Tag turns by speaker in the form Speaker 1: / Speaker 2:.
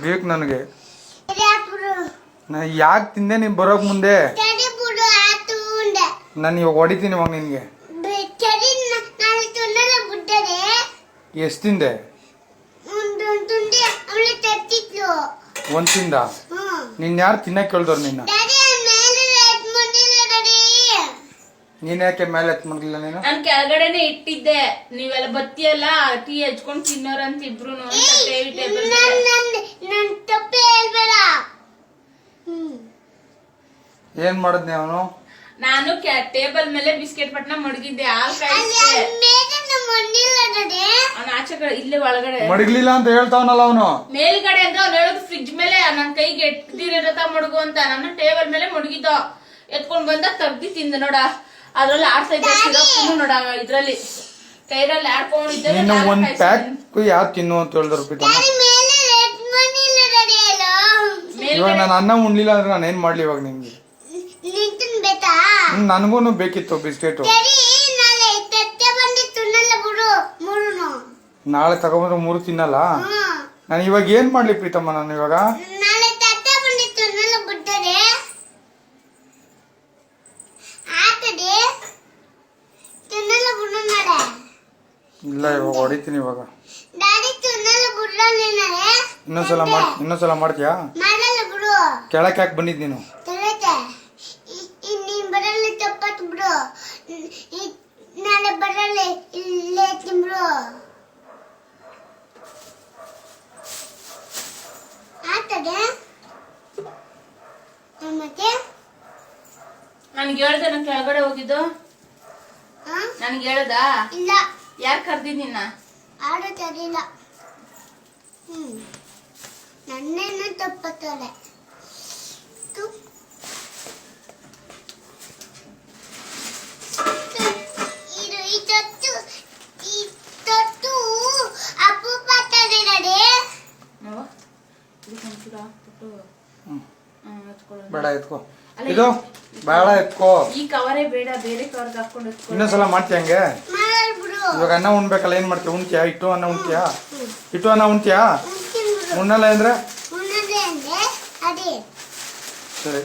Speaker 1: ಬೇಕು ನನಗೆ. ಯಾಕೆ ತಿಂದೆ ನೀನ್ ಬರೋಕ್ ಮುಂದೆ? ನಾನು ಇವಾಗ ಹೊಡಿತೀನಿ ಇವಾಗ ನಿನ್ಗೆ. ಎಷ್ಟು ತಿಂದೆ? ಒಂದ್ ತಿಂದ? ನಿನ್ ಯಾರು ತಿನ್ನಕ್ ಕೇಳ್ದವ್ರು ನಿನ್ನ? ನೀನ್ ಯಾಕೆ ಮೇಲೆ ಎತ್ ಮಾಡ್ಲಿಲ್ಲ ನೀನು?
Speaker 2: ನಾನ್ ಕೆಳಗಡೆನೆ ಇಟ್ಟಿದ್ದೆ, ನೀವೆಲ್ಲ ಬತ್ತಿಯಲ್ಲ ಟೀ ಹಚ್ಕೊಂಡ್ ತಿನ್ನೋರಂತ ಇಬ್ರು.
Speaker 1: ಏನ್ ಮಾಡದ್ನಿ ಅವನು?
Speaker 2: ನಾನು ಟೇಬಲ್ ಮೇಲೆ ಬಿಸ್ಕೆಟ್ ಪಟ್ನ ಮಡಗಿದ್ದೆ, ಅವ್ನ ಆಚೆ ಕಡೆ ಇಲ್ಲೇ ಒಳಗಡೆ
Speaker 1: ಮಡಗ್ಲಿಲ್ಲ ಅಂತ ಹೇಳ್ತಾವನಲ್ಲ ಅವನು.
Speaker 2: ಮೇಲ್ಗಡೆ ಅಂದ್ರೆ ಅವ್ನು ಹೇಳೋದು ಫ್ರಿಡ್ಜ್ ಮೇಲೆ ನನ್ ಕೈಗೆ ಎಟ್ದಿರತ ಮಡಗು ಅಂತ. ನಾನು ಟೇಬಲ್ ಮೇಲೆ ಮಡಗಿದ್ದ, ಎತ್ಕೊಂಡ್ ಬಂದ ತಗ್ದಿ ತಿಂದ ನೋಡ. ಅದ್ರಲ್ಲಿ ಆಡ್ತಾ ಇದ್ದ ಸಿರಪ್ ನೋಡ, ಇದ್ರಲ್ಲಿ ಕೈರಲ್ಲಿ ಆಡ್ಕೊಂಡಿದ್ದೆ.
Speaker 1: ಒಂದ್ ಪ್ಯಾಕ್ ಯಾವ್ದು ತಿನ್ನು ಅಂತ ಹೇಳಿದ್ರು. ಇವಾಗ ನಾನು ಅನ್ನ ಉಣ್ಲಿಲ್ಲ ಅಂದ್ರೆ ನಾನು ಏನ್ ಮಾಡ್ಲಿ ಇವಾಗ ನಿಮ್ಗೆ? ನನ್ಗೂನು ಬೇಕಿತ್ತು ಬಿಸ್ಕೆಟ್. ನಾಳೆ ತಗೊಂಡ್ರೆ 3 ತಿನ್ನಲ್ಲ. ನಾನು ಇವಾಗ ಏನ್ ಮಾಡ್ಲಿ ಪ್ರೀತಮ್ಮ? ನಾನು ಇವಾಗ ಇಲ್ಲ, ಇವಾಗ ಹೊಡಿತೀನಿ. ಇವಾಗ ಇನ್ನೊಂದ್ಸಲ ಮಾಡ್ತೀಯಾ? ಕೆಳಕ್ಕೆ ಯಾಕೆ ಬಂದಿದ್ ನೀನು?
Speaker 2: ನನ್ಗೆ ಹೇಳ್ದೆ ನನ್ ಕೆಳಗಡೆ ಹೋಗಿದ್ದು? ನನ್ಗೆ ಹೇಳ್ದ?
Speaker 3: ಇಲ್ಲ.
Speaker 2: ಯಾರು ಕರ್ದಿದ್ ನಿನ್ನ?
Speaker 3: ಆಡೋದಿಲ್ಲ. ನನ್ನೇನು ತಪ್ಪತ್ತಲೆ.
Speaker 1: ಬೇಡ ಎತ್ಕೋ, ಇದು ಬೇಡ ಎತ್ಕೋ.
Speaker 2: ಈ ಕವರೇ ಬೇಡ, ಬೇರೆ ಕವರ್ ಹಾಕೊಂಡು
Speaker 1: ಇನ್ನೊಂದ್ಸಲ ಮಾಡ್ತೀಯ ಹಂಗೆ? ಇವಾಗ ಅನ್ನ ಉಣ್ಬೇಕಲ್ಲ, ಏನ್ ಮಾಡ್ತೀಯ? ಉಣ್ತೀಯಾ? ಇಟ್ಟು ಅನ್ನ ಉಣ್ತೀಯಾ? ಇಟ್ಟು ಅನ್ನ ಉಣ್ತೀಯಾ? ಉಣ್ಣಲ್ಲ ಅಂದ್ರೆ
Speaker 3: ಸರಿ.